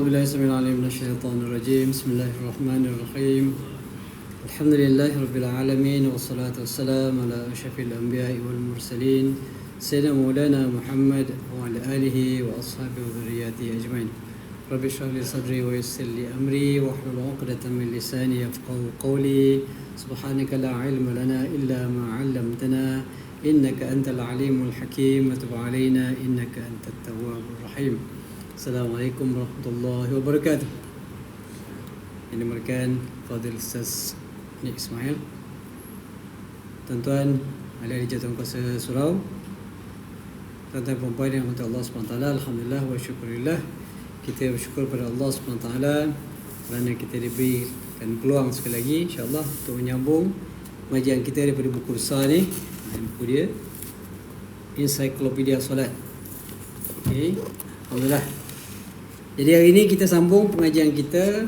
بالله السميع العليم من الشيطان الرجيم. بسم الله الرحمن الرحيم. الحمد لله رب العالمين والصلاة والسلام على أشرف الأنبياء والمرسلين سيدنا مولانا محمد وعلى آله وأصحابه وذرياته أجمعين. رب اشرح لي صدري ويسر لي أمري واحلل عقدة من لساني يفقهوا قولي. سبحانك لا علم لنا إلا ما علمتنا إنك أنت العليم الحكيم وتب علينا إنك أنت التواب الرحيم. Assalamualaikum warahmatullahi wabarakatuh. Ini merupakan Fadil Ustaz Nik Ismail. Tuan-tuan ahli jatuh kuasa surau, tuan-tuan perempuan yang dirahmati Allah SWT, alhamdulillah wa syukurillah. Kita bersyukur pada Allah SWT kerana kita diberikan peluang sekali lagi insya-Allah untuk menyambung pengajian kita daripada buku besar ni. Buku dia Ensiklopedia Solat. Okey, alhamdulillah. Jadi hari ini kita sambung pengajian kita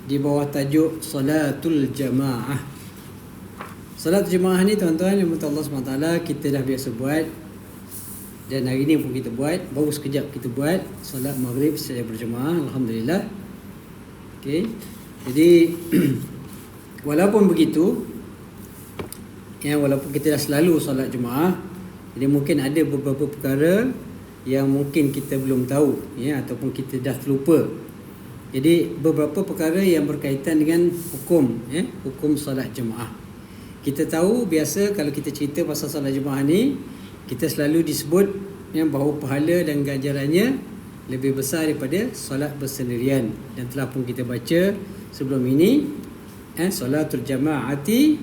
di bawah tajuk Salatul Jamaah. Salatul Jamaah ni tuan-tuan yang dirahmati Allah SWT, kita dah biasa buat. Dan hari ini pun kita buat, baru sekejap kita buat solat maghrib secara berjemaah, alhamdulillah. Okey. Jadi walaupun begitu, walaupun kita dah selalu solat jemaah, jadi mungkin ada beberapa perkara yang mungkin kita belum tahu, ataupun kita dah terlupa. Jadi beberapa perkara yang berkaitan dengan hukum, hukum solat jemaah. Kita tahu biasa kalau kita cerita pasal solat jemaah ni, kita selalu disebut bahawa pahala dan ganjarannya lebih besar daripada solat bersendirian. Dan telah pun kita baca sebelum ini, solatul jamaati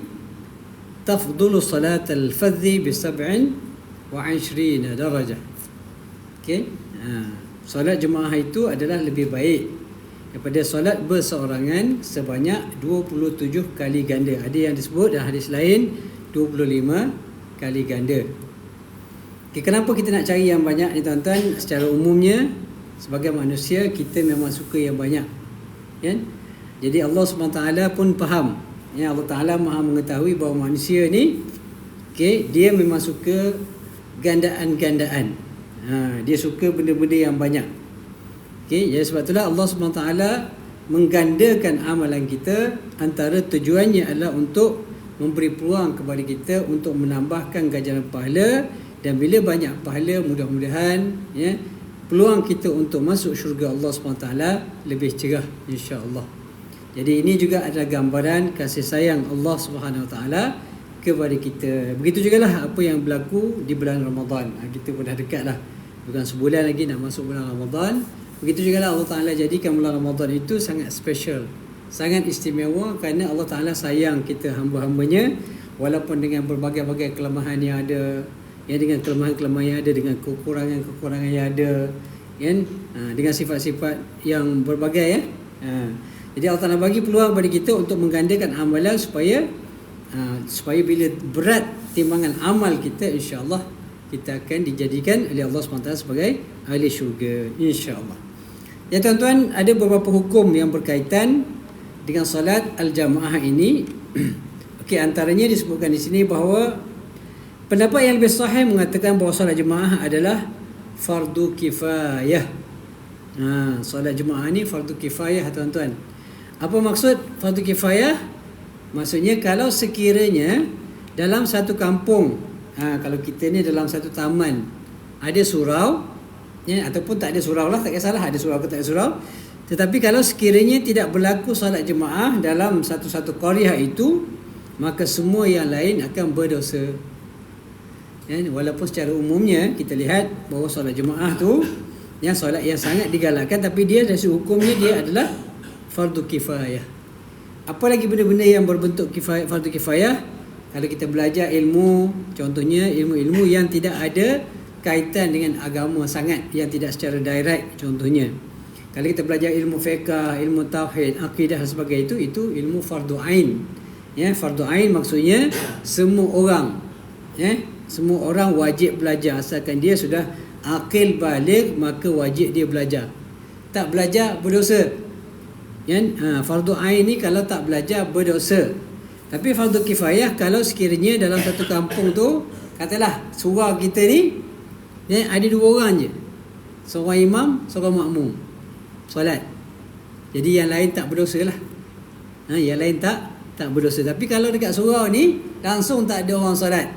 tafdulu solat al-fadhi bi 27 darajah. Okay. Solat jemaah itu adalah lebih baik daripada solat berseorangan sebanyak 27 kali ganda. Ada yang disebut dalam hadis lain 25 kali ganda. Okay, kenapa kita nak cari yang banyak ni tuan-tuan? Secara umumnya sebagai manusia kita memang suka yang banyak, kan? Jadi Allah SWT pun faham, Allah Ta'ala maha mengetahui bahawa manusia ni, dia memang suka gandaan-gandaan. Dia suka benda-benda yang banyak. Jadi sebab itulah Allah SWT menggandakan amalan kita. Antara tujuannya adalah untuk memberi peluang kepada kita untuk menambahkan ganjaran pahala. Dan bila banyak pahala, mudah-mudahan peluang kita untuk masuk syurga Allah SWT lebih cerah, insya-Allah. Jadi ini juga adalah gambaran kasih sayang Allah SWT kepada kita. Begitu jugalah apa yang berlaku di bulan Ramadan. Kita pun dah dekat lah, bukan sebulan lagi nak masuk bulan Ramadan. Begitu jugalah Allah Ta'ala jadikan bulan Ramadan itu sangat special, sangat istimewa, kerana Allah Ta'ala sayang kita hamba-hambanya. Walaupun dengan berbagai-bagai kelemahan yang ada, dengan kelemahan-kelemahan yang ada, dengan kekurangan-kekurangan yang ada, dengan sifat-sifat yang berbagai, Jadi Allah Ta'ala bagi peluang bagi kita untuk menggandakan amalan supaya bila berat timbangan amal kita, insya-Allah kita akan dijadikan oleh Allah SWT sebagai ahli syurga, insya-Allah. Ya tuan-tuan, ada beberapa hukum yang berkaitan dengan solat al-jamaah ini. Okey, antaranya disebutkan di sini bahawa pendapat yang lebih sahih mengatakan bahawa solat jemaah adalah fardu kifayah. Solat jemaah ni fardu kifayah tuan-tuan. Apa maksud fardu kifayah? Maksudnya kalau sekiranya dalam satu kampung, kalau kita ni dalam satu taman ada surau, ataupun tak ada surau lah, tak kisahlah ada surau ke tak ada surau. Tetapi kalau sekiranya tidak berlaku solat jemaah dalam satu-satu qaryah itu, maka semua yang lain akan berdosa. Walaupun secara umumnya kita lihat bahawa solat jemaah tu solat yang sangat digalakkan, tapi dia dari hukumnya dia adalah fardu kifayah. Apa lagi benda-benda yang berbentuk kifayah, fardu kifayah? Kalau kita belajar ilmu, contohnya ilmu-ilmu yang tidak ada kaitan dengan agama sangat, yang tidak secara direct, contohnya kalau kita belajar ilmu fiqh, ilmu tauhid, akidah dan sebagainya, itu ilmu fardu ain. Fardu ain maksudnya semua orang, semua orang wajib belajar, asalkan dia sudah akil baligh, maka wajib dia belajar. Tak belajar berdosa. Fardu ain ni kalau tak belajar berdosa. Tapi fardu kifayah kalau sekiranya dalam satu kampung tu, katalah surau kita ni ada dua orang je, seorang imam, seorang makmum. solat. Jadi yang lain tak berdosa lah. Yang lain tak berdosa. Tapi kalau dekat surau ni langsung tak ada orang solat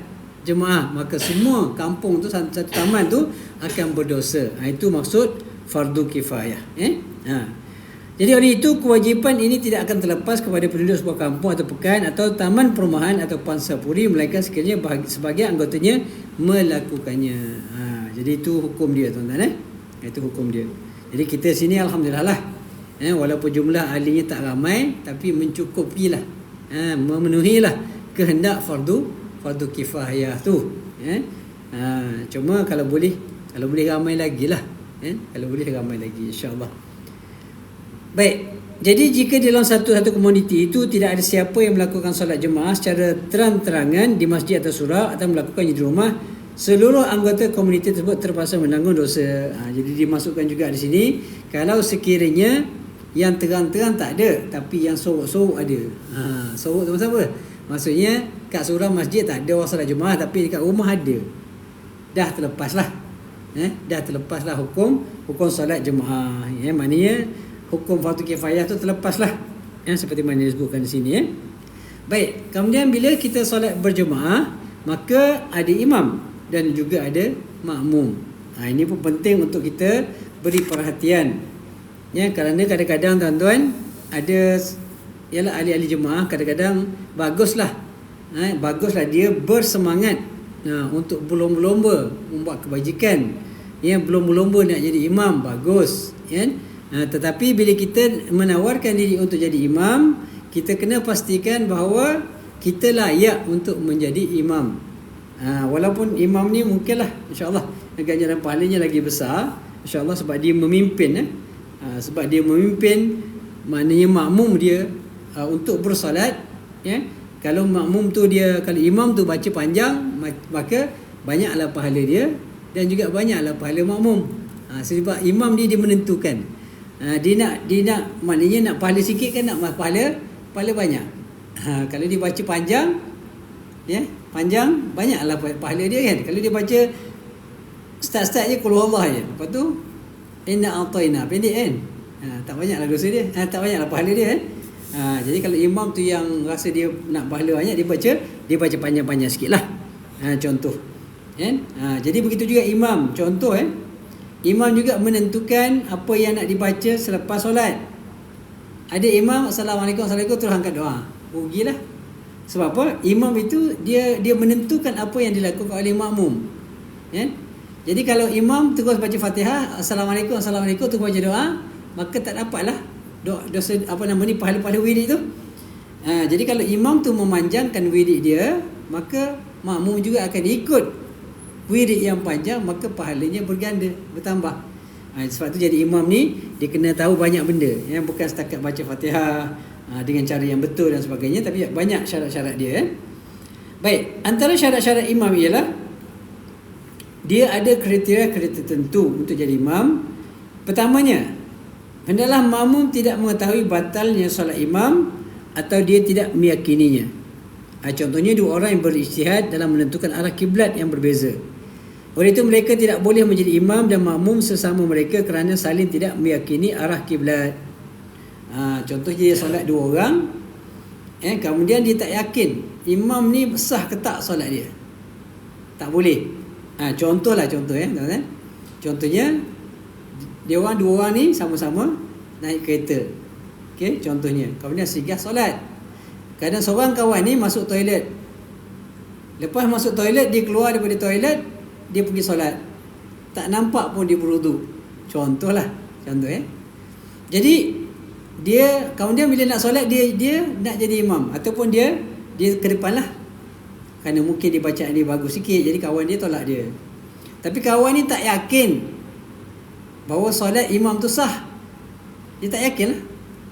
jemaah, maka semua kampung tu, satu taman tu akan berdosa. Itu maksud fardu kifayah. Jadi oleh itu kewajipan ini tidak akan terlepas kepada penduduk sebuah kampung atau pekan atau taman perumahan atau pansapuri, melainkan sekiranya sebagai anggotanya melakukannya. Jadi itu hukum dia, tuan-tuan. Itu hukum dia. Jadi kita sini alhamdulillah lah, walaupun jumlah ahlinya tak ramai, tapi mencukupilah, memenuhilah kehendak fardu kifayah tu. Cuma kalau boleh ramai lagi lah, kalau boleh ramai lagi, insya-Allah. Baik, jadi jika dalam satu komuniti itu tidak ada siapa yang melakukan solat jemaah secara terang-terangan di masjid atau surau atau melakukannya di rumah, seluruh anggota komuniti tersebut terpaksa menanggung dosa. Jadi dimasukkan juga di sini, kalau sekiranya yang terang-terang tak ada, tapi yang sorok-sorok ada. Sorok tu maksud apa? Maksudnya kat surau masjid tak ada orang solat jemaah, tapi dekat rumah ada. Dah terlepaslah. Dah terlepaslah hukum solat jemaah. Maknanya hukum fardu kifayah tu terlepaslah, seperti mana disebutkan di sini. Baik, kemudian bila kita solat berjemaah, maka ada imam dan juga ada makmum. Ini pun penting untuk kita beri perhatian. Kerana kadang-kadang tuan-tuan ada ialah ahli-ahli jemaah, kadang-kadang baguslah dia bersemangat untuk berlomba-lomba membuat kebajikan. Berlomba-lomba nak jadi imam, bagus. Tetapi bila kita menawarkan diri untuk jadi imam, kita kena pastikan bahawa kita layak untuk menjadi imam. Walaupun imam ni mungkinlah insya-Allah ganjaran pahalanya lagi besar insya-Allah, sebab dia memimpin. Sebab dia memimpin, maknanya makmum dia untuk bersolat. Kalau makmum tu kalau imam tu baca panjang, maka banyaklah pahala dia dan juga banyaklah pahala makmum. Sebab imam dia menentukan. Dia nak maknanya nak pahala sikit kan, nak pahala banyak. Kalau dia baca panjang, panjang, banyaklah pahala dia kan. Kalau dia baca start je qul huwallah je, lepas tu inna a'tayna, pendek kan, tak banyaklah dosa dia, tak banyaklah pahala dia kan. Jadi kalau imam tu yang rasa dia nak pahala banyak, dia baca panjang-panjang sikit lah. Contoh jadi begitu juga imam. Contoh imam juga menentukan apa yang nak dibaca selepas solat. Ada imam assalamualaikum terus angkat doa, rugilah. Sebab apa? Imam itu dia menentukan apa yang dilakukan oleh makmum. Jadi kalau imam terus baca Fatihah, assalamualaikum terus baca doa, maka tak dapatlah dosa pahala-pahala wirid tu. Jadi kalau imam tu memanjangkan wirid dia, maka makmum juga akan ikut wirid yang panjang, maka pahalanya bertambah. Sebab tu jadi imam ni dia kena tahu banyak benda, bukan setakat baca Fatihah dengan cara yang betul dan sebagainya, tapi banyak syarat-syarat dia. Baik, antara syarat-syarat imam ialah dia ada kriteria tertentu untuk jadi imam. Pertamanya, hendaklah makmum tidak mengetahui batalnya solat imam atau dia tidak meyakininya. Contohnya dua orang yang berijtihad dalam menentukan arah kiblat yang berbeza. Oleh itu mereka tidak boleh menjadi imam dan makmum sesama mereka kerana saling tidak meyakini arah kiblat. Contoh dia solat dua orang, kemudian dia tak yakin imam ni sah ke tak solat dia, tak boleh. Contohnya dia dua orang ni sama-sama naik kereta, contohnya, kemudian sigah solat. Kadang seorang kawan ni masuk toilet, lepas masuk toilet dia keluar daripada toilet, dia pergi solat, tak nampak pun dia berwuduk. Contoh. Jadi dia kemudian bila nak solat, dia nak jadi imam ataupun dia ke depan lah, kerana mungkin dia bacaan dia bagus sikit, jadi kawan dia tolak dia. Tapi kawan ni tak yakin bahawa solat imam tu sah. Dia tak yakin lah.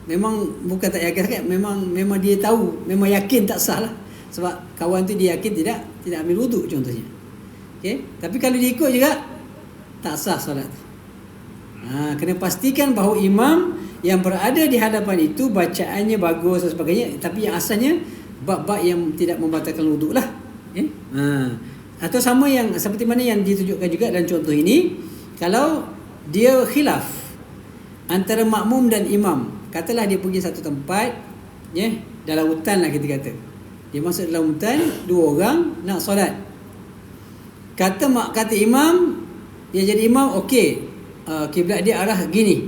Memang bukan tak yakin sangat, memang dia tahu, memang yakin tak sah lah. Sebab kawan tu dia yakin tidak ambil wuduk contohnya. Tapi kalau dia ikut juga tak sah solat. Kena pastikan bahawa imam yang berada di hadapan itu bacaannya bagus dan sebagainya, tapi yang asalnya bab-bab yang tidak membatalkan wuduk lah. Atau sama yang seperti mana yang ditunjukkan juga dalam contoh ini, kalau dia khilaf antara makmum dan imam. Katalah dia pergi satu tempat, dalam hutan lah kita kata. Dia masuk dalam hutan, 2 orang nak solat. Kata imam, dia jadi imam, okey, kiblat dia arah gini.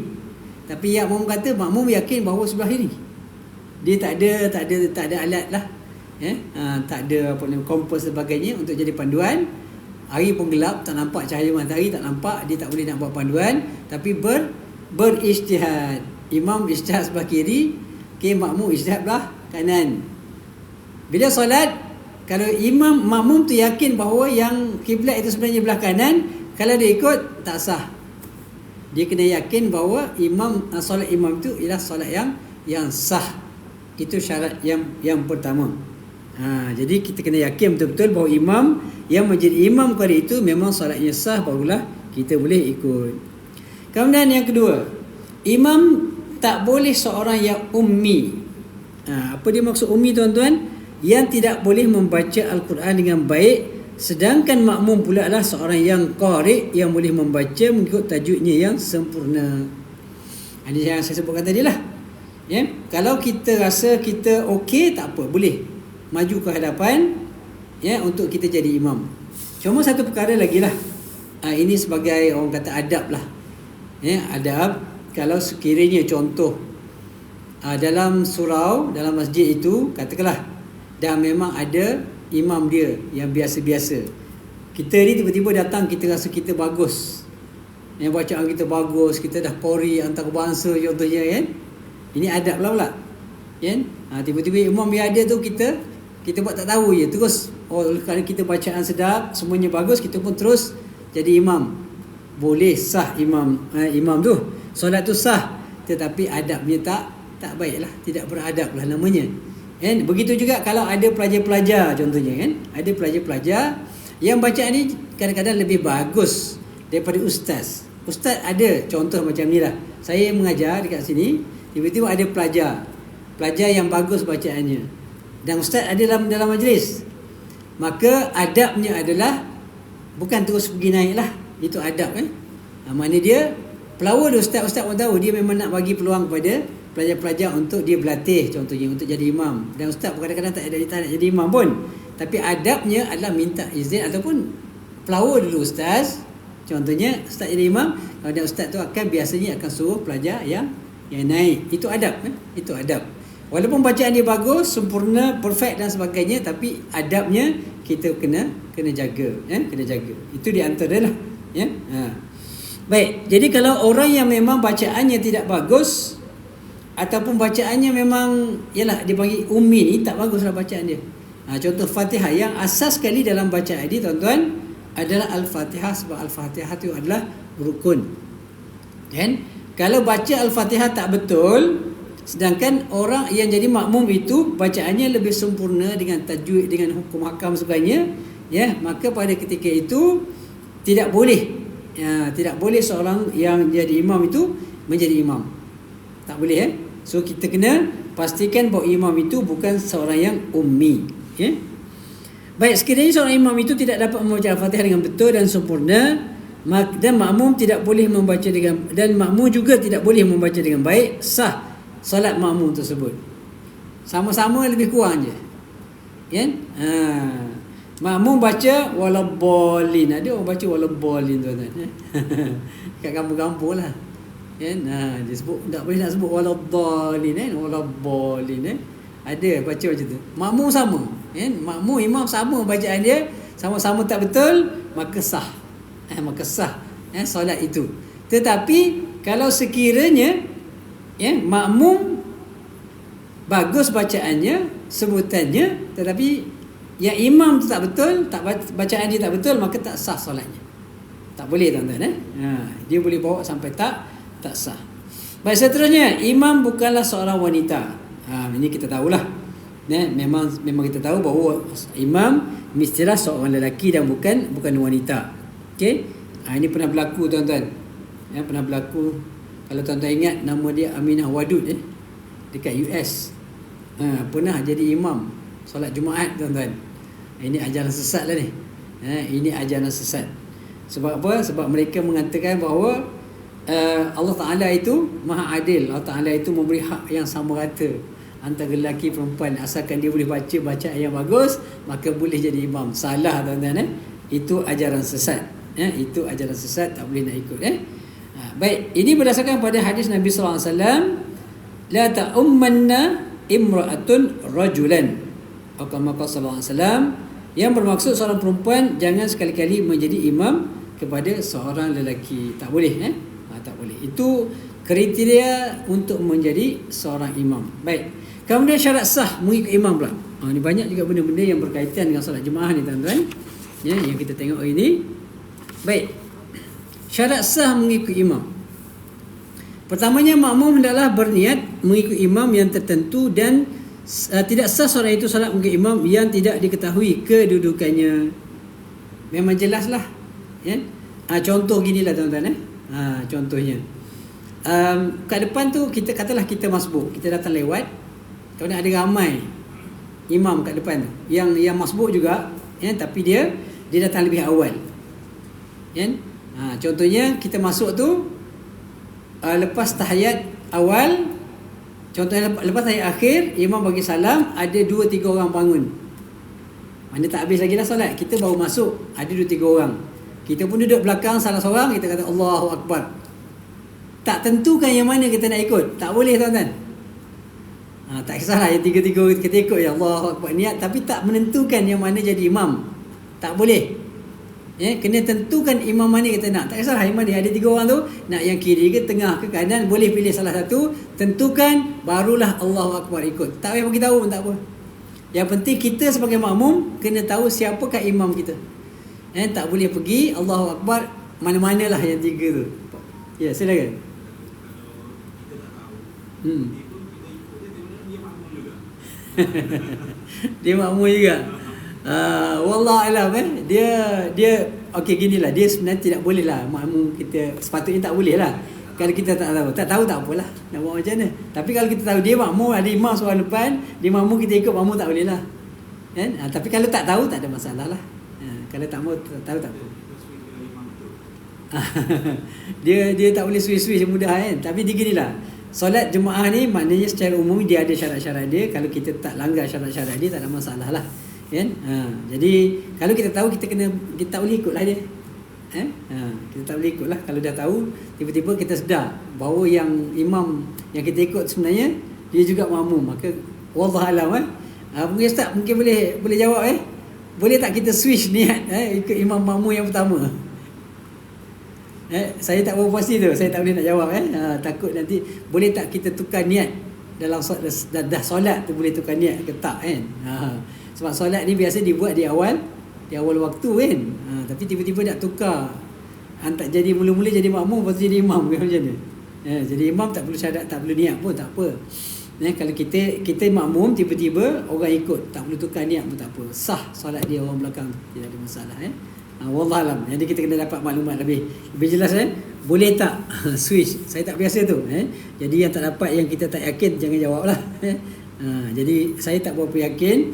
Tapi yang makmum kata, makmum yakin bahawa sebelah ini. Dia tak ada alat lah, tak ada apa namanya kompas sebagainya untuk jadi panduan. Hari pun gelap, tak nampak cahaya matahari, tak nampak, dia tak boleh nak buat panduan. Tapi berijtihad. Imam ijtihad sebelah kiri, makmum ijtihad belah kanan. Bila solat, kalau makmum tu yakin bahawa yang kiblat itu sebenarnya belah kanan, kalau dia ikut tak sah. Dia kena yakin bahawa solat imam itu ialah solat yang sah. Itu syarat yang pertama. Jadi kita kena yakin betul-betul bahawa imam yang menjadi imam kali itu memang solatnya sah, barulah kita boleh ikut. Kemudian yang kedua, imam tak boleh seorang yang ummi. Apa dia maksud ummi, tuan-tuan? Yang tidak boleh membaca Al-Quran dengan baik, sedangkan makmum pula adalah seorang yang qari, yang boleh membaca mengikut tajwidnya yang sempurna. Ini yang saya sebutkan tadi lah. Kalau kita rasa kita okey, tak apa, boleh maju ke hadapan untuk kita jadi imam. Cuma satu perkara lagi lah, ini sebagai orang kata adab lah. Adab, kalau sekiranya contoh dalam surau, dalam masjid itu, katakanlah dah memang ada imam dia yang biasa-biasa. Kita ni tiba-tiba datang, kita rasa kita bagus, bacaan kita bagus, kita dah qori antarabangsa contohnya, kan. Ini adab lah pula, kan. Tiba-tiba imam yang ada tu kita buat tak tahu je, terus kalau kita bacaan sedap, semuanya bagus, kita pun terus jadi imam. Boleh sah imam tu, solat tu sah, tetapi adabnya tak baiklah, tidak beradab lah namanya. Begitu juga kalau ada pelajar-pelajar contohnya, kan. Ada pelajar-pelajar yang bacaan ni kadang-kadang lebih bagus daripada ustaz. Ustaz ada contoh macam ni lah. Saya mengajar dekat sini, tiba-tiba ada pelajar yang bagus bacaannya, dan ustaz ada dalam majlis. Maka adabnya adalah bukan terus pergi naik lah. Itu adab, kan. Maknanya dia pelawa dia, ustaz pun tahu dia memang nak bagi peluang kepada pelajar-pelajar untuk dia berlatih, contohnya untuk jadi imam. Dan ustaz pun kadang-kadang tak nak jadi imam pun, tapi adabnya adalah minta izin ataupun pelawa dulu ustaz. Contohnya ustaz jadi imam, dan ustaz tu biasanya akan suruh pelajar yang naik. Itu adab, kan? Itu adab. Walaupun bacaan dia bagus, sempurna, perfect dan sebagainya, tapi adabnya kita kena jaga, kena jaga. Itu di antara lah, Baik, jadi kalau orang yang memang bacaannya tidak bagus, ataupun bacaannya memang dia panggil ummi ni, tak baguslah bacaan dia. Contoh Fatihah, yang asas sekali dalam bacaan ini, tuan-tuan, adalah Al-Fatihah, sebab Al-Fatihah itu adalah rukun. Kan? Kalau baca Al-Fatihah tak betul, sedangkan orang yang jadi makmum itu bacaannya lebih sempurna dengan tajwid, dengan hukum hakam sebagainya, maka pada ketika itu tidak boleh seorang yang jadi imam itu menjadi imam. Tak boleh, So kita kena pastikan bahawa imam itu bukan seorang yang ummi. Baik, sekiranya seorang imam itu tidak dapat membaca Al-Fatihah dengan betul dan sempurna, dan makmum tidak boleh membaca dan makmum juga tidak boleh membaca dengan baik, sah solat makmum tersebut. Sama-sama lebih kurang je. Makmum baca walabolin. Ada orang baca walabolin, tuan-tuan. Kat kampung-kampung lah. Dia sebut, tak boleh nak sebut walabolin, walabolin. Ada baca macam tu. Makmum sama, makmum imam sama bacaan dia, sama-sama tak betul, maka sah. Maka sah solat itu. Tetapi kalau sekiranya makmum bagus bacaannya, sebutannya, tetapi yang imam tu tak betul, bacaan dia tak betul, maka tak sah solatnya. Tak boleh, tuan-tuan. Dia boleh bawa sampai tak sah. Baik, seterusnya, imam bukanlah seorang wanita. Ini kita tahulah. Memang kita tahu bahawa imam mestilah seorang lelaki dan bukan wanita. Okey. Ini pernah berlaku, tuan-tuan. Pernah berlaku. Kalau tuan-tuan ingat, nama dia Aminah Wadud dekat US. Pernah jadi imam solat Jumaat, tuan-tuan. Ini ajaran sesat lah ni. Ini ajaran sesat. Sebab apa? Sebab mereka mengatakan bahawa Allah Ta'ala itu maha adil. Allah Ta'ala itu memberi hak yang sama rata antara lelaki perempuan, asalkan dia boleh baca bacaan yang bagus, maka boleh jadi imam. Salah tuan-tuan, itu ajaran sesat. Itu ajaran sesat, tak boleh nak ikut. Baik, ini berdasarkan pada hadis Nabi sallallahu alaihi wasallam, la ta'ummanna imra'atun rajulan, atau kama qala sallallahu alaihi wasallam, yang bermaksud seorang perempuan jangan sekali-kali menjadi imam kepada seorang lelaki. Tak boleh, tak boleh. Itu kriteria untuk menjadi seorang imam. Baik. Kemudian syarat sah mengikut imam pula. Ini banyak juga benda-benda yang berkaitan dengan solat jemaah ni tuan-tuan. Yang kita tengok hari ni. Baik. Syarat sah mengikut imam. Pertamanya, makmum hendaklah berniat mengikut imam yang tertentu dan tidak sah seorang itu solat mengikut imam yang tidak diketahui kedudukannya. Memang jelaslah. Contoh ginilah tuan-tuan. Contohnya. Kat depan tu kita katalah kita masbuk, kita datang lewat. Kemudian ada ramai imam kat depan tu yang masbuk juga, tapi dia datang lebih awal. Contohnya kita masuk tu lepas tahiyat awal, contohnya lepas tahiyat akhir, imam bagi salam, ada 2-3 orang bangun. Mana tak habis lagi dah solat, kita baru masuk, ada 2-3 orang. Kita pun duduk belakang salah seorang, kita kata Allahu Akbar. Tak tentukan yang mana kita nak ikut. Tak boleh tuan-tuan. Tak kisahlah yang 3-3 kita ikut, ya Allahu Akbar niat, tapi tak menentukan yang mana jadi imam. Tak boleh. Kena tentukan imam mana kita nak. Tak kisahlah yang mana, ada 3 orang tu, nak yang kiri ke tengah ke kanan, boleh pilih salah satu, tentukan, barulah Allahu Akbar ikut. Tak payah bagi tahu pun tak apa. Yang penting kita sebagai makmum kena tahu siapakah imam kita. Tak boleh pergi Allahu Akbar mana-manalah yang 3 tu. Ya, silakan. Dia makmum juga. Wallah alam, dia okey, ginilah, dia sebenarnya tidak boleh lah makmum kita, sepatutnya tak boleh lah. Kalau kita tak tahu tak apalah, nak buat macam mana. Tapi kalau kita tahu dia makmum, ada imam seorang depan, dia makmum, kita ikut makmum, tak boleh lah. Tapi kalau tak tahu, tak ada masalah lah. Kalau tak mau tahu, tak apa. dia tak boleh switch mudah kan. Tapi dia ginilah, solat jemaah ni maknanya secara umum dia ada syarat-syarat dia. Kalau kita tak langgar syarat-syarat dia, tak ada masalah lah, kan? Jadi kalau kita tahu, kita tak boleh ikutlah dia. Kita tak boleh ikutlah. Kalau dah tahu, tiba-tiba kita sedar bahawa yang imam yang kita ikut sebenarnya dia juga makmum, maka wallah alam. Mungkin Ustaz mungkin boleh jawab, boleh tak kita switch niat ikut imam makmum yang pertama? Saya tak berapa pasti tu, saya tak boleh nak jawab. Takut nanti, boleh tak kita tukar niat dalam dah solat tu, boleh tukar niat ke tak kan? Sebab solat ni biasa dibuat di awal waktu kan. Tapi tiba-tiba nak tukar, tak jadi mula-mula jadi makmum, lepas tu jadi imam ke macam mana? Jadi imam tak perlu syarat, tak perlu niat pun tak apa. Kalau kita makmum, tiba-tiba orang ikut, tak perlu tukar niat pun tak apa, sah solat dia orang belakang, tidak ada masalah. Wallahualam. Jadi kita kena dapat maklumat lebih jelas. Boleh tak switch? Saya tak biasa tu. Jadi yang tak dapat, yang kita tak yakin, jangan jawab lah. Jadi saya tak berapa yakin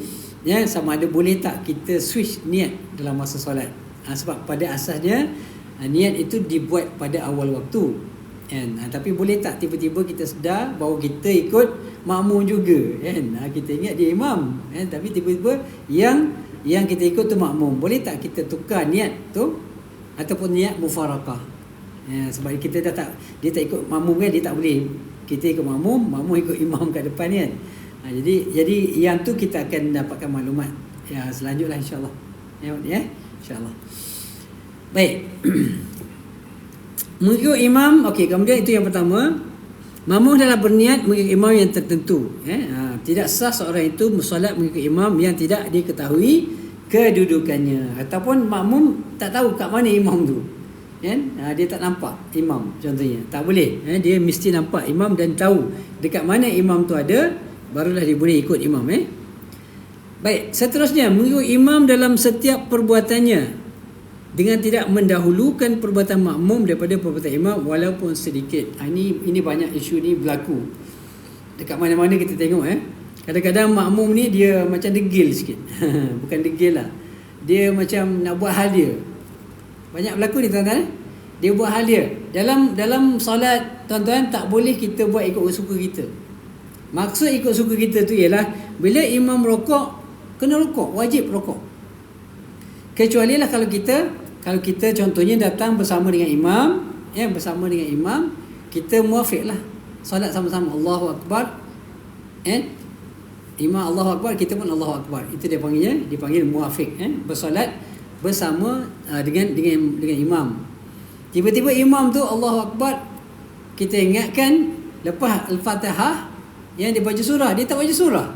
sama ada boleh tak kita switch niat dalam masa solat. Sebab pada asasnya niat itu dibuat pada awal waktu. Tapi boleh tak tiba-tiba kita sedar bahawa kita ikut makmum juga, kita ingat dia imam, tapi tiba-tiba yang kita ikut tu makmum. Boleh tak kita tukar niat tu ataupun niat mufarakah? Sebab kita dia tak ikut makmum kan, dia tak boleh. Kita ikut makmum ikut imam kat depan kan. Jadi yang tu kita akan dapatkan maklumat selanjutnya insya-Allah. Insya-Allah. Baik. Mengikut imam, okey, kemudian itu yang pertama. Makmum adalah berniat mengikut imam yang tertentu. Tidak sah seorang itu bersolat mengikut imam yang tidak diketahui kedudukannya. Ataupun makmum tak tahu kat mana imam tu. Dia tak nampak imam contohnya. Tak boleh. Dia mesti nampak imam dan tahu dekat mana imam tu ada, barulah dia boleh ikut imam. Baik, seterusnya mengikut imam dalam setiap perbuatannya dengan tidak mendahulukan perbuatan makmum daripada perbuatan imam walaupun sedikit. Ini banyak isu ni berlaku. Dekat mana-mana kita tengok kadang-kadang makmum ni dia macam degil sikit. Bukan degil lah, dia macam nak buat hal dia. Banyak berlaku ni tuan-tuan. Dia buat hal dia. Dalam solat tuan-tuan tak boleh kita buat ikut suka kita. Maksud ikut suka kita tu ialah bila imam rokok, kena rokok, wajib rokok. Kecuali lah kalau kita contohnya datang bersama dengan imam, bersama dengan imam, kita muafiq lah. Solat sama-sama Allahu Akbar, imam Allahu Akbar, kita pun Allahu Akbar. Itu dia dipanggil muafiq, bersolat bersama dengan imam. Tiba-tiba imam tu Allahu Akbar, kita ingatkan lepas Al-Fatihah yang dia baca surah, dia tak baca surah.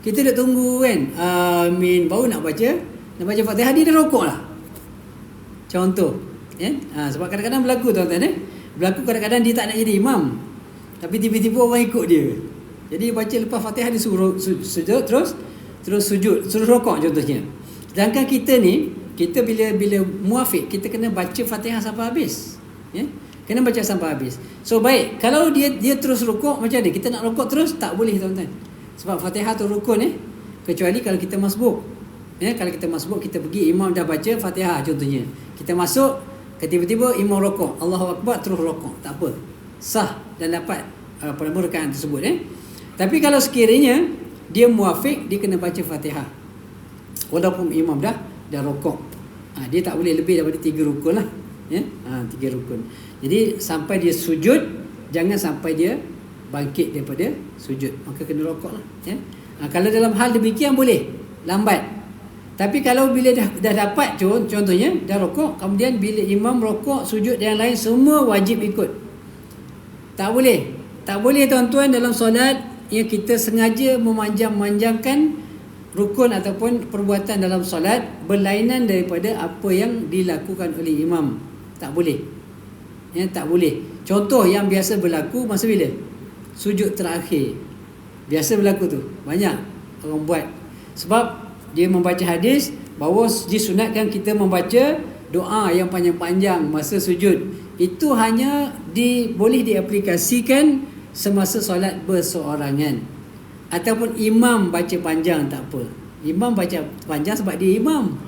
Kita dah tunggu kan, amin, baru nak baca Fatihah, dia dah rokok lah. Contoh, sebab kadang-kadang berlaku tuan-tuan, berlaku kadang-kadang dia tak nak jadi imam, tapi tiba-tiba orang ikut dia. Jadi baca lepas Fatihah dia suruh sujud, terus sujud, terus rokok contohnya. Sedangkan kita bila muafiq, kita kena baca Fatihah sampai habis. Kena baca sampai habis. So baik, kalau dia terus rukuk macam mana? Kita nak rukuk terus tak boleh tuan-tuan. Sebab Fatihah tu rukun kecuali kalau kita masbuk. Kalau kita masbuk, kita pergi imam dah baca Fatihah contohnya. Kita masuk, tiba-tiba imam rukuk, Allahu Akbar, terus rukuk. Tak apa. Sah dan dapat rakaat tersebut. Tapi kalau sekiranya dia muafiq, dia kena baca Fatihah. Walaupun imam dah rukuk. Dia tak boleh lebih daripada 3 rukun lah. 3 rukun. Jadi sampai dia sujud, jangan sampai dia bangkit daripada sujud, maka kena rokok lah. Kalau dalam hal demikian boleh lambat. Tapi kalau bila dah dapat, contohnya dah rokok, kemudian bila imam rokok, sujud dan yang lain, semua wajib ikut. Tak boleh tuan-tuan dalam solat yang kita sengaja memanjangkan rukun ataupun perbuatan dalam solat berlainan daripada apa yang dilakukan oleh imam. Tak boleh. Tak boleh. Contoh yang biasa berlaku masa bila? Sujud terakhir. Biasa berlaku tu. Banyak orang buat. Sebab dia membaca hadis bahawa disunatkan kita membaca doa yang panjang-panjang masa sujud. Itu hanya boleh diaplikasikan semasa solat berseorangan. Ataupun imam baca panjang, tak apa. Imam baca panjang sebab dia imam,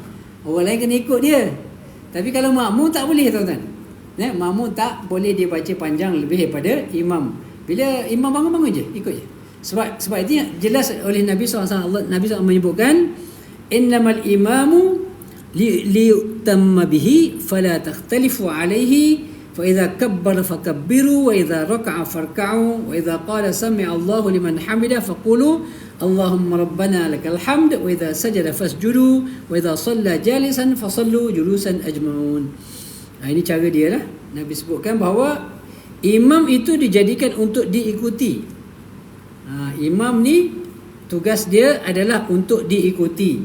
orang lain kena ikut dia. Tapi kalau makmum tak boleh tuan-tuan. Makmum tak boleh dia baca panjang lebih daripada imam. Bila imam bangun je, ikut je. Sebab itu jelas oleh Nabi SAW. Nabi SAW menyebutkan, innamal imamu liyutamma bihi fala takhtalifu alaihi. فإذا كبر فكبروا وإذا ركع فاركعوا وإذا قال سمع الله لمن حمده فقولوا اللهم ربنا لك الحمد وإذا سجد فاسجدوا وإذا صلى جالسا فصلوا جلوسا أجمعون. Ini cara dia lah. Nabi sebutkan bahawa imam itu dijadikan untuk diikuti. Imam ni tugas dia adalah untuk diikuti.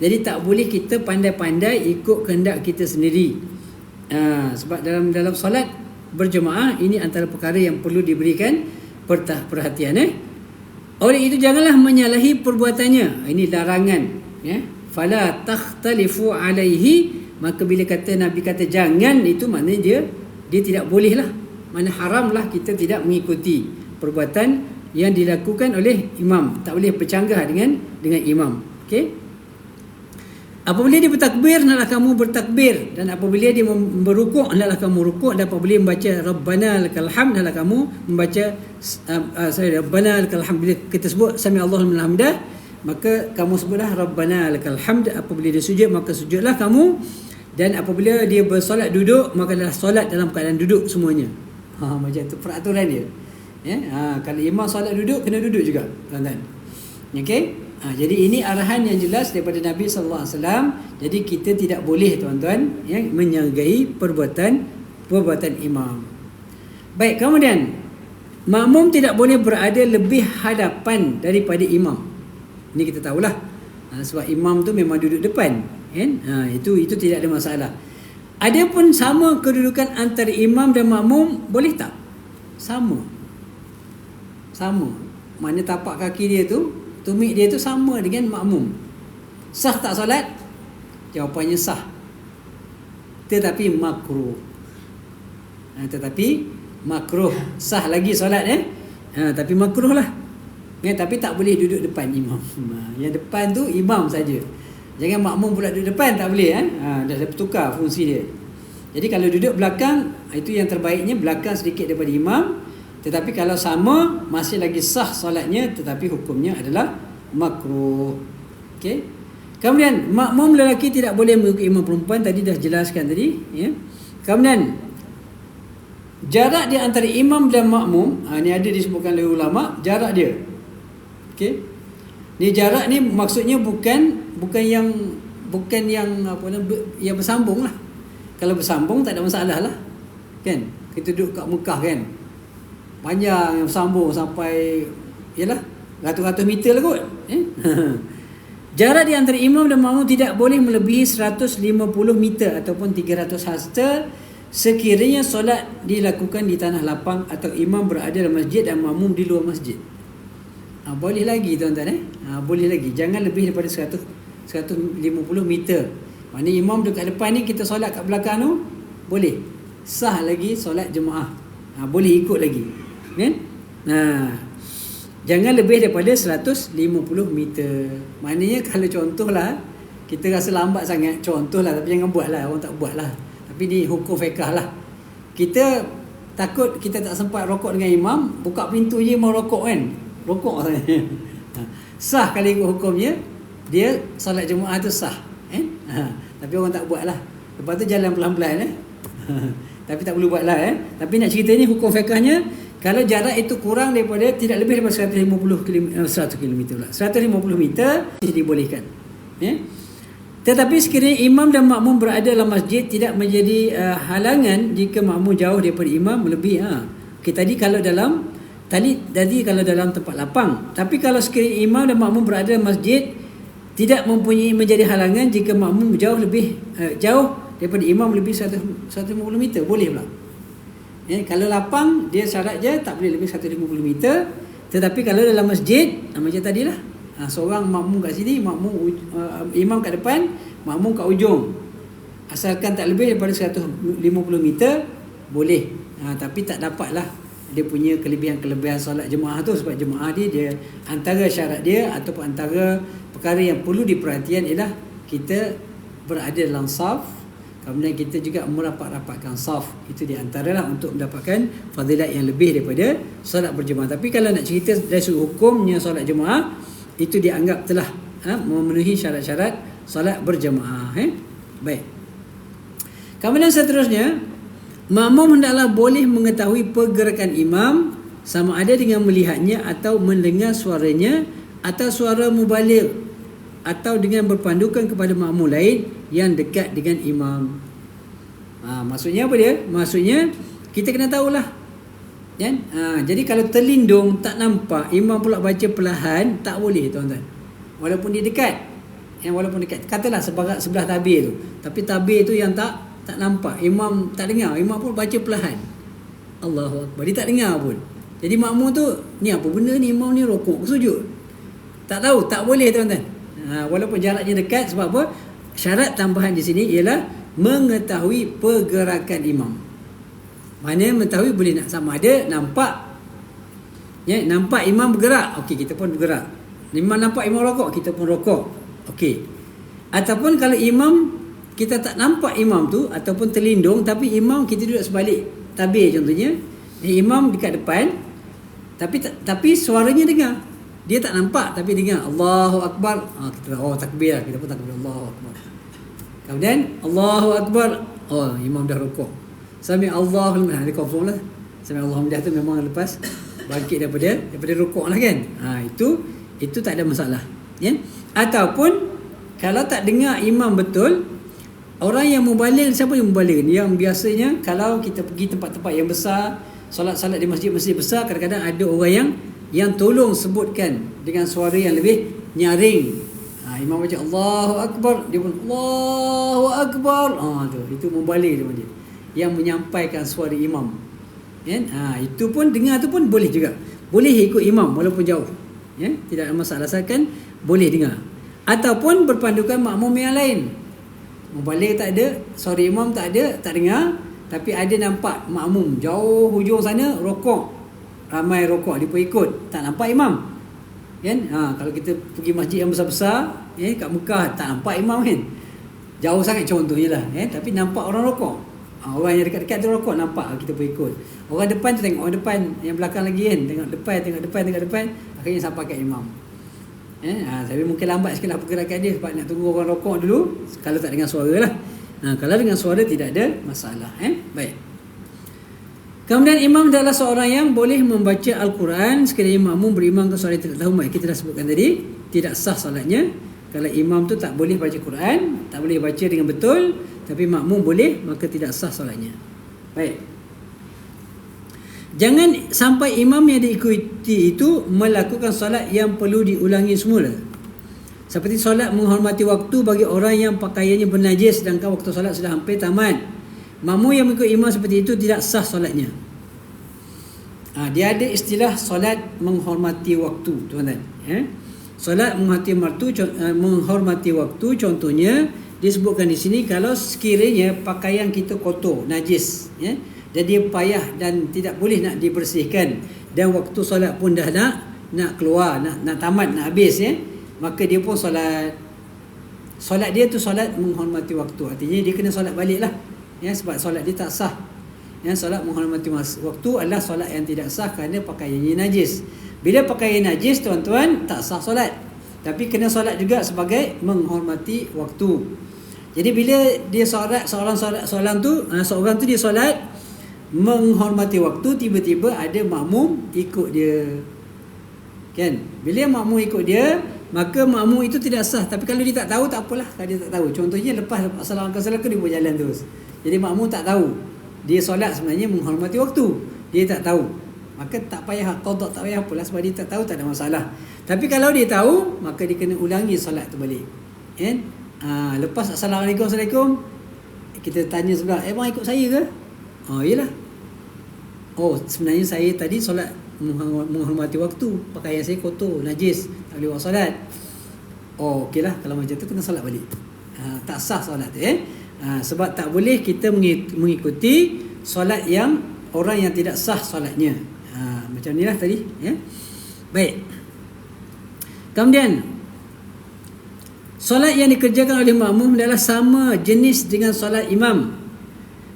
Jadi tak boleh kita pandai-pandai ikut kehendak kita sendiri. Sebab dalam solat berjemaah, ini antara perkara yang perlu diberikan perhatian. Oleh itu janganlah menyalahi perbuatannya. Ini larangan. Fala takhtalifu alaihi. Maka bila Nabi kata jangan, itu maknanya dia tidak boleh lah. Mana haram lah kita tidak mengikuti perbuatan yang dilakukan oleh imam. Tak boleh bercanggah dengan imam. Okey. Apabila dia bertakbir, hendaklah kamu bertakbir, dan apabila dia berrukuk, hendaklah kamu rukuk, dan apabila membaca Rabbana lakal hamd, hendaklah kamu membaca Rabbana lakal hamd. Bila kita sebut Sami Allahu liman hamidah, maka kamu sebutlah Rabbana lakal hamd. Apabila dia sujud, maka sujudlah kamu, dan apabila dia bersolat duduk, maka adalah solat dalam keadaan duduk semuanya. Macam tu peraturan dia. Kalau imam solat duduk, kena duduk juga, tuan-tuan. Okey. Jadi ini arahan yang jelas daripada Nabi SAW. Jadi kita tidak boleh tuan-tuan menyanggai perbuatan imam. Baik, kemudian makmum tidak boleh berada lebih hadapan daripada imam. Ini kita tahulah. Sebab imam tu memang duduk depan, kan? Itu tidak ada masalah. Adapun sama kedudukan antara imam dan makmum, boleh tak? Sama. Mana tapak kaki dia tu, tumit dia tu sama dengan makmum. Sah tak solat? Jawapannya sah. Tetapi makruh. Sah lagi solat tapi makruh lah. Tapi tak boleh duduk depan imam. Yang depan tu imam saja. Jangan makmum pula duduk depan, tak boleh. Dah bertukar fungsi dia. Jadi kalau duduk belakang, itu yang terbaiknya belakang sedikit daripada imam. Tetapi kalau sama, masih lagi sah solatnya, tetapi hukumnya adalah makruh. Okey. Kemudian makmum lelaki tidak boleh mengikut imam perempuan, tadi dah jelaskan tadi, ya. Kemudian jarak di antara imam dan makmum, ini ada disebutkan oleh ulama, jarak dia. Okey. Ni jarak ni maksudnya bukan yang apa nama, yang bersambung lah. Kalau bersambung tak ada masalah lah. Kan? Kita duduk kat Mekah kan. Panjang yang bersambung sampai yalah ratus-ratus meter lah kot. Jarak di antara imam dan makmum tidak boleh melebihi 150 meter ataupun 300 hasta sekiranya solat dilakukan di tanah lapang atau imam berada dalam masjid dan makmum di luar masjid. Boleh lagi tuan-tuan boleh lagi. Jangan lebih daripada 150 meter. Maknanya imam dekat depan ni, kita solat kat belakang tu boleh. Sah lagi solat jemaah. Boleh ikut lagi. Kan? Jangan lebih daripada 150 meter. Maknanya kalau contohlah kita rasa lambat sangat, contohlah, tapi jangan buat lah, orang tak buat lah. Tapi ni hukum fiqh lah. Kita takut kita tak sempat rokok dengan imam, buka pintu je mau rokok kan. Rokok saja. Sah kalau ikut hukumnya, dia solat jemaah tu sah. Tapi orang tak buat lah. Lepas tu jalan pelan-pelan tapi tak perlu buat lah. Tapi nak cerita ni hukum fiqhnya, kalau jarak itu kurang daripada, tidak lebih daripada 150 meter, dibolehkan. Tetapi sekiranya imam dan makmum berada dalam masjid, tidak menjadi halangan jika makmum jauh daripada imam melebihi. Tadi kalau dalam tempat lapang. Tapi kalau sekiranya imam dan makmum berada dalam masjid, tidak mempunyai menjadi halangan jika makmum jauh daripada imam lebih 150 meter, boleh pula. Kalau lapang, dia syarat je tak boleh lebih 150 meter. Tetapi kalau dalam masjid, macam tadilah, seorang makmum kat sini, imam kat depan, makmum kat ujung, asalkan tak lebih daripada 150 meter, boleh. Tapi tak dapatlah dia punya kelebihan solat jemaah tu, sebab jemaah dia antara syarat dia ataupun antara perkara yang perlu diperhatikan ialah kita berada dalam saf. Kemudian kita juga merapat-rapatkan saf. Itu di antaralah untuk mendapatkan fadilat yang lebih daripada solat berjemaah. Tapi kalau nak cerita dari sudut hukumnya solat jemaah, itu dianggap telah memenuhi syarat-syarat solat berjemaah. Baik. Kemudian seterusnya, makmum hendaklah boleh mengetahui pergerakan imam sama ada dengan melihatnya atau mendengar suaranya atau suara mubaligh, atau dengan berpandukan kepada makmum lain yang dekat dengan imam. Maksudnya apa dia? Maksudnya kita kena tahulah, kan? Jadi kalau terlindung tak nampak, imam pula baca perlahan, tak boleh tuan-tuan. Walaupun dia dekat, katalah sebelah tabir tu, tapi tabir tu yang tak nampak, imam tak dengar, imam pun baca perlahan, Allahu Akbar, dia tak dengar pun. Jadi makmum tu, ni apa benda ni, imam ni rokok ke sujud? Tak tahu, tak boleh tuan-tuan. Walaupun jaraknya dekat. Sebab apa? Syarat tambahan di sini ialah mengetahui pergerakan imam. Mana mengetahui boleh nak sama ada nampak, nampak imam bergerak, okey, kita pun bergerak. Imam nampak imam rokok, kita pun rokok, okey. Ataupun kalau imam kita tak nampak imam tu ataupun terlindung, tapi imam kita duduk sebalik tabir contohnya, imam dekat depan, tapi suaranya dengar. Dia tak nampak tapi dengar Allahu Akbar. Kita takbir lah. Kita pun takbir Allahu Akbar. Kemudian Allahu Akbar. Imam dah rukuk. Sami Allahu liman. Dia confirm lah. Sami Allahu liman tu memang lepas bangkit daripada rukuk lah kan. Itu tak ada masalah. Ataupun kalau tak dengar imam betul, orang yang mubaligh, siapa yang mubaligh? Yang biasanya kalau kita pergi tempat-tempat yang besar, solat-solat di masjid-masjid besar, kadang-kadang ada orang yang tolong sebutkan dengan suara yang lebih nyaring. Imam baca Allahu Akbar, dia pun Allahu Akbar. Itu mubaligh dia, yang menyampaikan suara imam. Itu pun dengar tu pun boleh juga. Boleh ikut imam walaupun jauh. Tidak ada masalah, asalkan boleh dengar. Ataupun berpandukan makmum yang lain. Mubaligh tak ada, suara imam tak ada, tak dengar, tapi ada nampak makmum jauh hujung sana rokok. Ramai rokok, dia pun ikut, tak nampak imam, kan? Kalau kita pergi masjid yang besar-besar, kat Mekah tak nampak imam kan, jauh sangat contohnya lah, tapi nampak orang rokok, Orang yang dekat-dekat tu rokok, nampak kita pun ikut. Orang depan tu tengok orang depan, yang belakang lagi kan, tengok depan, akhirnya sampai kat imam. Tapi mungkin lambat sikit lah pergerakan dia sebab nak tunggu orang rokok dulu. Kalau tak dengan suara lah. Kalau dengan suara tidak ada masalah. Baik. Kemudian imam adalah seorang yang boleh membaca Al-Quran sekiranya makmum berimam ke solat tidak tahu. Kita dah sebutkan tadi, tidak sah solatnya. Kalau imam tu tak boleh baca Quran, tak boleh baca dengan betul, tapi makmum boleh, maka tidak sah solatnya. Baik. Jangan sampai imam yang diikuti itu melakukan solat yang perlu diulangi semula. Seperti solat menghormati waktu bagi orang yang pakaiannya bernajis sedangkan waktu solat sudah hampir tamat. Makmum yang mengikut imam seperti itu tidak sah solatnya. Dia ada istilah solat menghormati waktu, tuan-tuan. Solat menghormati waktu, contohnya disebutkan di sini kalau sekiranya pakaian kita kotor, najis, dan dia payah dan tidak boleh nak dibersihkan, dan waktu solat pun dah nak keluar, nak tamat, nak habis, maka dia pun solat dia tu solat menghormati waktu. Artinya dia kena solat balik lah, sebab solat dia tak sah. Solat menghormati waktu adalah solat yang tidak sah kerana pakaiannya najis. Bila pakaian najis, tuan-tuan, tak sah solat, tapi kena solat juga sebagai menghormati waktu. Jadi bila dia seorang tu dia solat menghormati waktu, tiba-tiba ada makmum ikut dia, kan? Bila makmum ikut dia, maka makmum itu tidak sah. Tapi kalau dia tak tahu, tak apalah. Kalau dia tak tahu, contohnya lepas assalamualaikum dia berjalan terus, jadi makmum tak tahu dia solat sebenarnya menghormati waktu, dia tak tahu, maka tak payah qada, tak payah apalah, sebab dia tak tahu, tak ada masalah. Tapi kalau dia tahu, maka dia kena ulangi solat tu balik, kan? Lepas assalamualaikum, kita tanya sebelah, bang ikut saya ke? Yelah. Sebenarnya saya tadi solat menghormati waktu, pakaian saya kotor, najis, tak boleh buat solat. Okey lah, kalau macam tu kena solat balik. Tak sah solat tu, sebab tak boleh kita mengikuti solat yang orang yang tidak sah solatnya. Macam ni lah tadi, Baik. Kemudian solat yang dikerjakan oleh makmum adalah sama jenis dengan solat imam.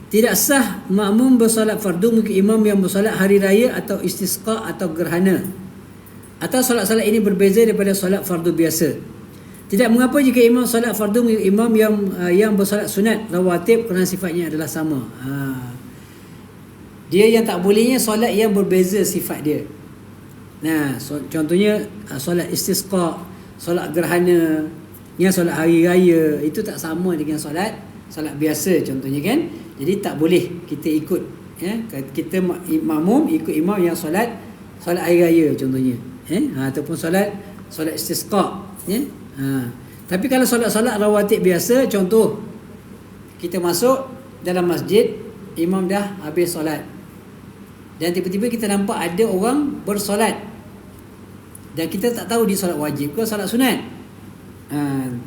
Tidak sah makmum bersolat fardu mengikut imam yang bersolat hari raya atau istisqa atau gerhana. Atau solat-solat ini berbeza daripada solat fardu biasa. Tidak mengapa jika imam solat fardu mengikut imam yang bersolat sunat rawatib kerana sifatnya adalah sama. Dia yang tak bolehnya solat yang berbeza sifat dia. Contohnya solat istisqa, solat gerhana, solat hari raya, itu tak sama dengan solat biasa contohnya, kan? Jadi tak boleh kita ikut, kita makmum ikut imam yang solat hari raya contohnya, ataupun solat istisqa, Tapi kalau solat rawatib biasa, contoh kita masuk dalam masjid, imam dah habis solat, dan tiba-tiba kita nampak ada orang bersolat, dan kita tak tahu dia solat wajib ke solat sunat.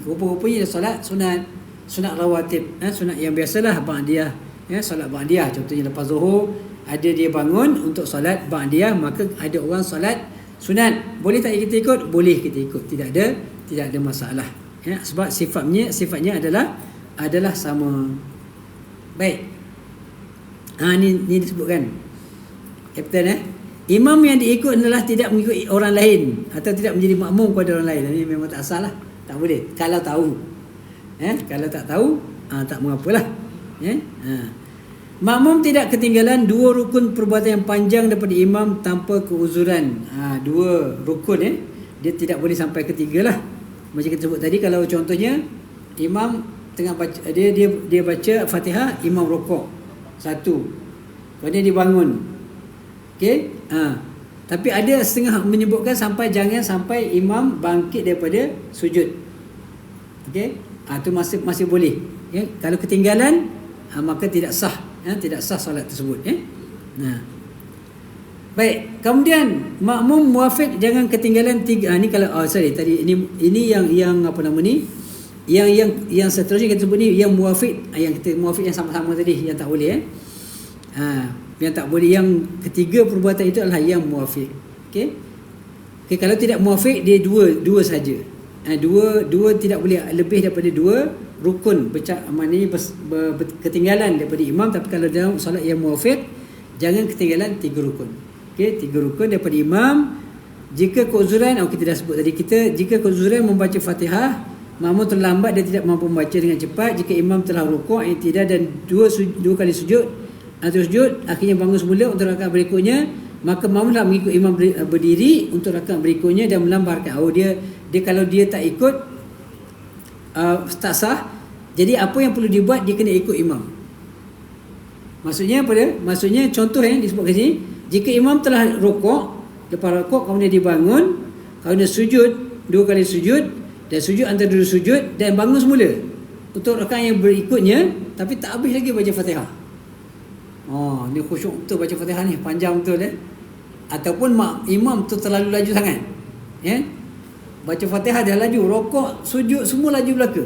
Rupa-rupanya dia solat sunat rawatib, sunat yang biasalah, ba'diyah, solat ba'diyah. Contohnya lepas zuhur ada dia bangun untuk solat ba'diyah, maka ada orang solat sunat. Boleh tak kita ikut? Boleh kita ikut, tidak ada masalah, sebab sifatnya adalah sama. Baik. Ni disebutkan Kapten, imam yang diikut adalah tidak mengikut orang lain atau tidak menjadi makmum kepada orang lain. Ini memang tak salah, tak boleh kalau tahu. Kalau tak tahu, tak mengapalah. Makmum tidak ketinggalan dua rukun perbuatan yang panjang daripada imam tanpa keuzuran. Dua rukun, dia tidak boleh sampai ketiga lah. Macam kita sebut tadi, kalau contohnya imam tengah baca, dia baca Fatihah, imam rukuk satu, kemudian dia bangun, okey. Tapi ada setengah menyebutkan jangan sampai imam bangkit daripada sujud, okey. Itu masih boleh, kalau ketinggalan, maka tidak sah, solat tersebut, Baik. Kemudian makmum muafiq jangan ketinggalan tiga. Ni kalau tadi ini yang apa nama ni? Yang seterusnya kita sebut ni yang muafiq, yang kita muafiq yang sama-sama tadi yang tak boleh, yang tak boleh, yang ketiga perbuatan itu adalah yang muafiq. Okey, kalau tidak muafiq dia dua saja. dua tidak boleh lebih daripada 2 rukun maknanya ketinggalan daripada imam. Tapi kalau dalam solat yang muafiq, jangan ketinggalan 3 rukun. Okey, 3 rukun daripada imam. Jika keuzuran, kita dah sebut tadi, jika keuzuran membaca Fatihah, makmum terlambat dan tidak mampu membaca dengan cepat, jika imam telah rukuk, i'tidal dan 2 kali sujud atau sujud, akhirnya bangun semula untuk rakaat berikutnya, maka makmum dah mengikut imam berdiri untuk rakaat berikutnya dan menambah rakaat. Dia kalau dia tak ikut, tak sah. Jadi apa yang perlu dibuat, dia kena ikut imam. Maksudnya contoh yang disebut ke sini, jika imam telah rukuk, lepas rukuk kemudian dia bangun, kemudian sujud 2 kali sujud dan sujud antara 2 sujud dan bangun semula untuk rakaat yang berikutnya, tapi tak habis lagi baca Fatihah. Ni khusyuk betul baca Fatihah ni, panjang betul Ataupun imam tu terlalu laju sangat. Baca Fatihah dah laju, rukuk, sujud semua laju belaka.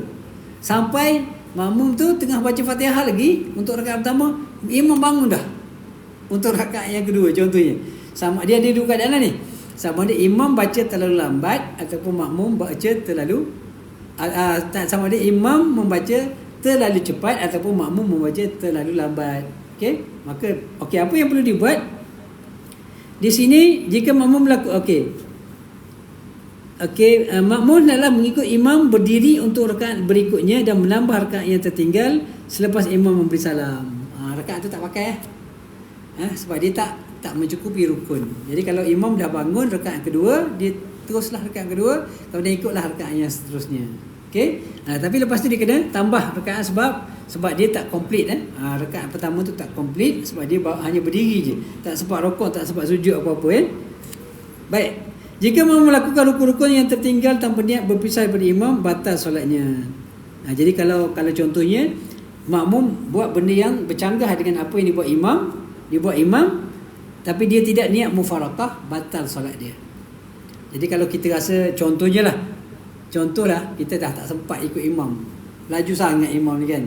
Sampai makmum tu tengah baca Fatihah lagi untuk rakaat pertama, imam bangun dah untuk rakaat yang kedua contohnya. Sama dia ada 2 keadaan ni. Sama ada imam baca terlalu lambat ataupun makmum baca terlalu sama ada imam membaca terlalu cepat ataupun makmum membaca terlalu lambat. Maka apa yang perlu dibuat di sini jika makmum makmum adalah mengikut imam berdiri untuk rakaat berikutnya dan menambah rakaat yang tertinggal selepas imam memberi salam. Rakaat tu tak pakai sebab dia tak mencukupi rukun. Jadi kalau imam dah bangun rakaat kedua, dia teruslah rakaat kedua, kemudian ikutlah rakaat yang seterusnya. Tapi lepas tu dia kena tambah rakaat sebab dia tak komplit. Rakaat pertama tu tak komplit sebab dia hanya berdiri je, tak sempat rukuk, tak sempat sujud apa-apa. Baik, jika mahu melakukan rukun-rukun yang tertinggal tanpa niat berpisah daripada imam, batal solatnya. Jadi kalau contohnya makmum buat benda yang bercanggah dengan apa yang dibuat imam, tapi dia tidak niat mufaraqah, batal solat dia. Jadi kalau kita rasa contohlah kita dah tak sempat ikut imam, laju sangat imam ni kan.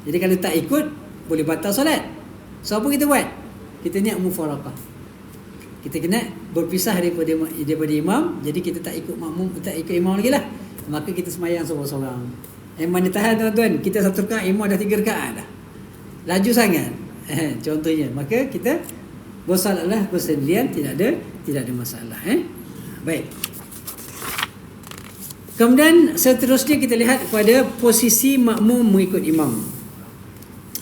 Jadi kalau tak ikut, boleh batal solat. So apa kita buat? Kita niat mufaraqah. Kita kena berpisah daripada imam. Jadi kita tak ikut imam lagi lah. Maka kita semayang seorang-seorang. Mana tahan tuan-tuan, kita 1 rakaat, imam dah 3 rakaat dah, laju sangat contohnya. Maka kita bersolatlah bersendirian, tidak ada masalah. Baik. Kemudian seterusnya kita lihat kepada posisi makmum mengikut imam.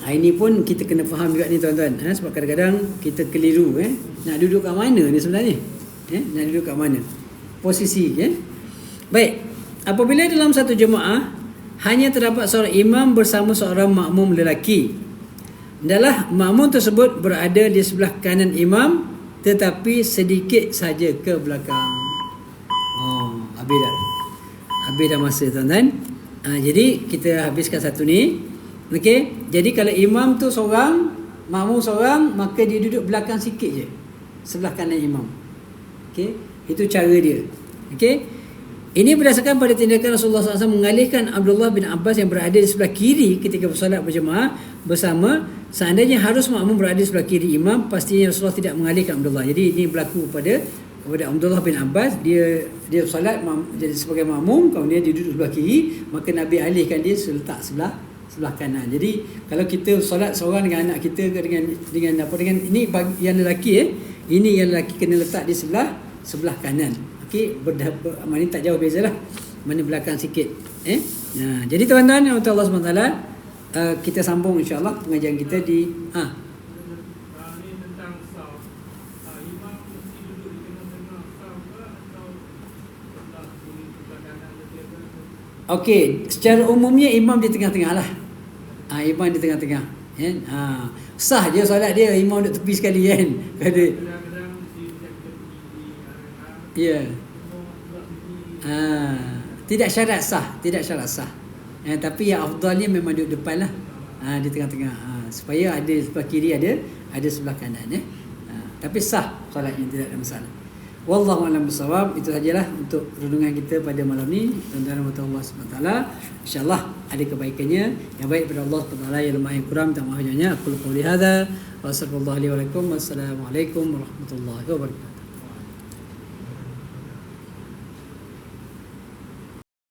Ini pun kita kena faham juga ni tuan-tuan, sebab kadang-kadang kita keliru nak duduk kat mana ni sebenarnya. Nak duduk kat mana posisi. Baik, apabila dalam satu jemaah hanya terdapat seorang imam bersama seorang makmum lelaki, adalah makmum tersebut berada di sebelah kanan imam tetapi sedikit saja ke belakang. Habis dah masa tuan-tuan. Jadi kita habiskan satu ni. Jadi kalau imam tu seorang, makmum seorang, maka dia duduk belakang sikit je, sebelah kanan imam. Itu cara dia. Ini berdasarkan pada tindakan Rasulullah SAW mengalihkan Abdullah bin Abbas yang berada di sebelah kiri ketika bersolat berjemaah bersama. Seandainya harus makmum berada di sebelah kiri imam, pastinya Rasulullah tidak mengalihkan Abdullah. Jadi ini berlaku kepada Abdullah bin Abbas. Dia solat jadi sebagai makmum, kemudian dia duduk sebelah kiri, maka Nabi alihkan dia letak sebelah kanan. Jadi kalau kita solat seorang dengan anak kita dengan ini yang lelaki ini yang lelaki kena letak di sebelah kanan. Maknanya tak jauh bezalah, mana belakang sikit. Jadi tuan-tuan yang Allah SWT, kita sambung insya-Allah pengajian kita di secara umumnya imam di tengah-tengah lah. Imam di tengah-tengah. Sah je solat dia, imam duduk tepi sekali kan. Tidak syarat sah. Tapi yang afdalnya memang duduk depan lah, di tengah-tengah, supaya ada sebelah kiri, ada sebelah kanan. Tapi sah solatnya, tidak ada masalah. Wallahu a'lam bissawab. Itu sajalah untuk renungan kita pada malam ni. Tuan-tuan Allah SWT, insya-Allah ada kebaikannya. Yang baik pada Allah SWT, yang lemah yang kurang minta maaf. Aku qouli hadza wa sallallahu alaihi wa sallam. Wassalamualaikum warahmatullahi wabarakatuh.